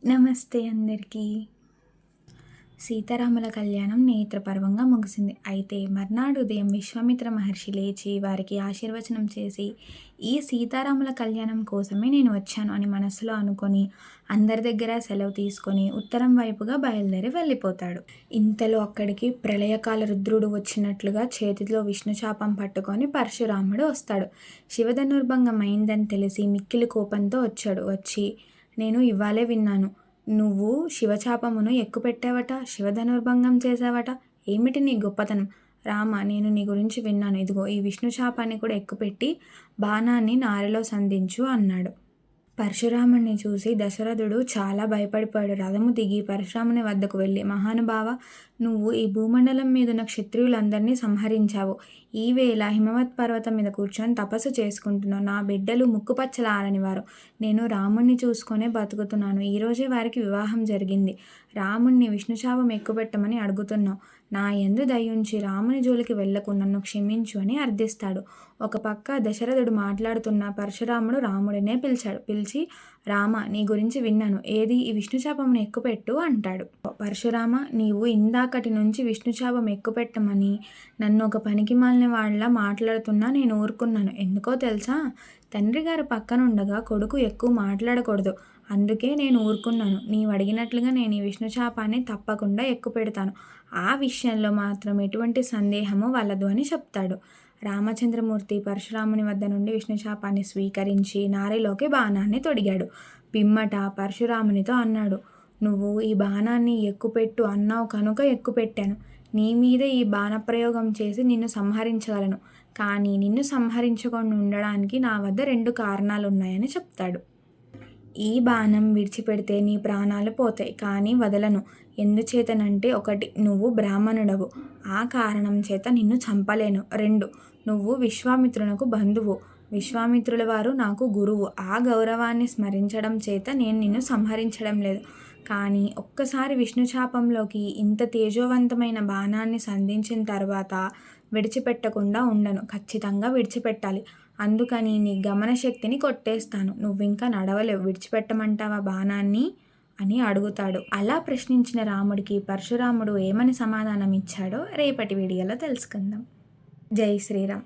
నమస్తే అందరికీ. సీతారాముల కళ్యాణం నేత్రపర్వంగా ముగిసింది. అయితే మర్నాడు ఉదయం విశ్వామిత్ర మహర్షి లేచి వారికి ఆశీర్వచనం చేసి, ఈ సీతారాముల కళ్యాణం కోసమే నేను వచ్చాను అని మనసులో అనుకొని అందరి దగ్గర సెలవు తీసుకొని ఉత్తరం వైపుగా బయలుదేరి వెళ్ళిపోతాడు. ఇంతలో అక్కడికి ప్రళయకాల రుద్రుడు వచ్చినట్లుగా చేతిలో విష్ణుచాపం పట్టుకొని పరశురాముడు వస్తాడు. శివధనుర్భంగం అయిందని తెలిసి మిక్కిలి కోపంతో వచ్చాడు. వచ్చి, నేను ఇవాళే విన్నాను, నువ్వు శివచాపమును ఎక్కుపెట్టావట, శివధనుర్భంగం చేసావట, ఏమిటి నీ గొప్పతనం? రామ, నేను నీ గురించి విన్నాను. ఇదిగో ఈ విష్ణుచాపాన్ని కూడా ఎక్కుపెట్టి బాణాన్ని నారలో సంధించు అన్నాడు. పరశురాముడిని చూసి దశరథుడు చాలా భయపడిపోయాడు. రథము దిగి పరశురాముని వద్దకు వెళ్ళి, మహానుభావ, నువ్వు ఈ భూమండలం మీదున్న క్షత్రియులందరినీ సంహరించావు. ఈవేళ హిమవత్ పర్వతం మీద కూర్చొని తపస్సు చేసుకుంటున్నావు. నా బిడ్డలు ముక్కుపచ్చలారని వారు. నేను రాముణ్ణి చూసుకొనే బతుకుతున్నాను. ఈరోజే వారికి వివాహం జరిగింది. రాముణ్ణి విష్ణుశాపం ఎక్కుపెట్టమని అడుగుతున్నావు. నా యందు దయుంచి రాముని జోలికి వెళ్లకు, నన్ను క్షమించు అని అర్థిస్తాడు. ఒక పక్క దశరథుడు మాట్లాడుతున్న పరశురాముడు రాముడినే పిలిచి, రామ, నీ గురించి విన్నాను, ఏది ఈ విష్ణుశాపమును ఎక్కుపెట్టు అంటాడు. పరశురామ, నీవు ఇందాకటి నుంచి విష్ణుశాపం ఎక్కుపెట్టమని నన్ను ఒక పనికి మాలిన వాళ్ళ మాట్లాడుతున్నా నేను ఊరుకున్నాను. ఎందుకో తెలుసా? తండ్రి గారు పక్కనుండగా కొడుకు ఎక్కువ మాట్లాడకూడదు, అందుకే నేను ఊరుకున్నాను. నీవు అడిగినట్లుగా నేను ఈ విష్ణుశాపాన్ని తప్పకుండా ఎక్కుపెడతాను. ఆ విషయంలో మాత్రం ఎటువంటి సందేహము వలదు అని చెప్తాడు. రామచంద్రమూర్తి పరశురాముని వద్ద నుండి విష్ణుశాపాన్ని స్వీకరించి నారిలోకి బాణాన్ని తొడిగాడు. పిమ్మట పరశురామునితో అన్నాడు, నువ్వు ఈ బాణాన్ని ఎక్కుపెట్టు అన్నావు కనుక ఎక్కుపెట్టాను. నీ మీద ఈ బాణప్రయోగం చేసి నిన్ను సంహరించగలను. కానీ నిన్ను సంహరించకుండా ఉండడానికి నా వద్ద 2 కారణాలున్నాయని చెప్తాడు. ఈ బాణం విడిచిపెడితే నీ ప్రాణాలు పోతాయి, కానీ వదలను. ఎందుచేతనంటే, 1, నువ్వు బ్రాహ్మణుడవు, ఆ కారణం చేత నిన్ను చంపలేను. 2, నువ్వు విశ్వామిత్రునకు బంధువు, విశ్వామిత్రుల వారు నాకు గురువు, ఆ గౌరవాన్ని స్మరించడం చేత నేను నిన్ను సంహరించడం లేదు. కానీ ఒక్కసారి విష్ణుశాపంలోకి ఇంత తేజోవంతమైన బాణాన్ని సంధించిన తర్వాత విడిచిపెట్టకుండా ఉండను. ఖచ్చితంగా విడిచిపెట్టాలి. అందుకని నీ గమన శక్తిని కొట్టేస్తాను. నువ్వింకా నడవలేవు. విడిచిపెట్టమంటావా బాణాన్ని అని అడుగుతాడు. అలా ప్రశ్నించిన రాముడికి పరశురాముడు ఏమని సమాధానం ఇచ్చాడో రేపటి వీడియోలో తెలుసుకుందాం. జై శ్రీరామ్.